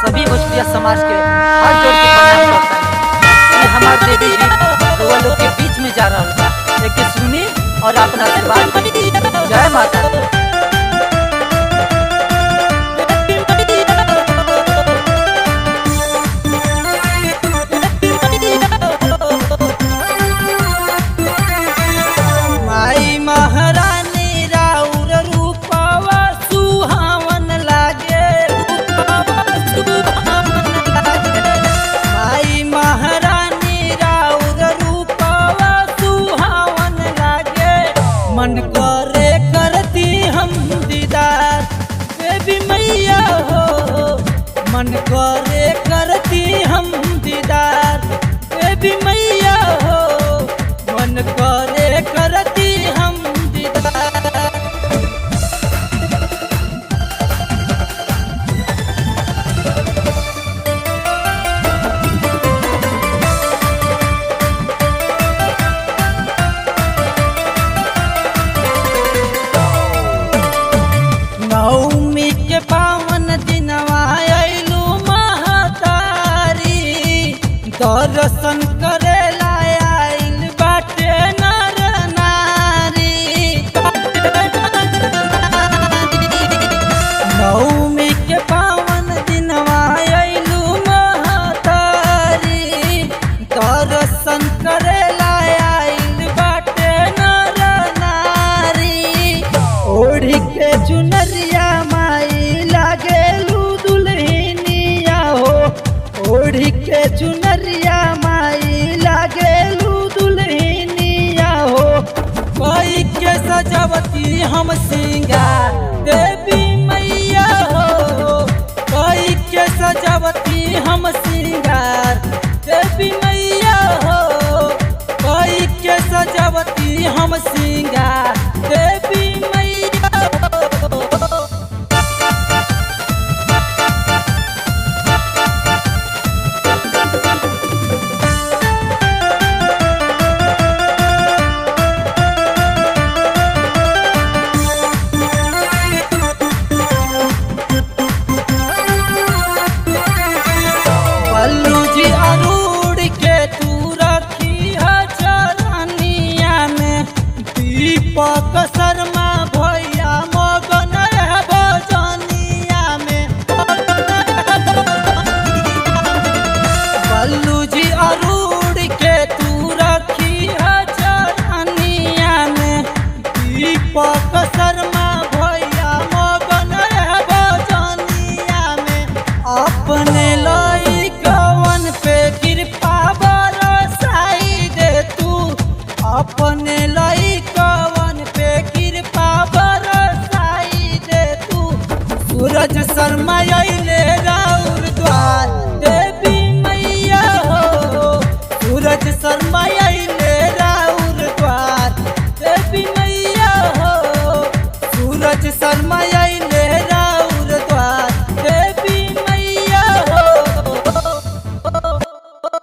सभी भोजपुरिया समाज के हाथ जोड़ के प्रणाम करता है। हमारे देवी रउआ लोग के बीच में जा रहा था, एक सुनी और अपना आशीर्वाद दी। जय माता दी। माई महारानी राउर रूपवा सुहावन लागे, माई महारानी राउर रूपवा सुहावन लागे। मन करे करती हम दीदार देवी मैया हो, मन करे करती हम दीदार देवी मैया हो, मन करे करती हम दीदार। नवमी के पावन दिनवा अइलू महतारी, दर्शन करेला आइल बाटे नर नारी। नवमी के पावन दिनवा अइलू महतारी, दर्शन करेला आइल बाटे नर नारी। ओढ़ी के चुनरिया माई लागेलू दुल्हनिया हो, ओढ़ी के चुनरिया माई लागेलू दुल्हनिया हो। कोई के सजावती हम सिंगार देवी मैया हो, कोई के सजावती हम सिंगार देवी मैया हो, कोई के सजावती हम सिंगार देवी मैया हो। पल्लू जी अरूढ़ के तू रखी है चरनिया में, दीपक शर्मा भैया मगन है भजनिया में। पल्लू जी अरूढ़ के तू रखी है चरनिया में, दीपक शर्मा भैया मगन है भजनिया में। अपने लइकवन पे कृपा बरसाई दे तू, अपने लइकवन पे कृपा बरसाई दे तू। सूरज शर्मा अइले राउर द्वार देवी मैया हो, सूरज शर्मा अइले राउर द्वार देवी मैया हो, सूरज शर्मा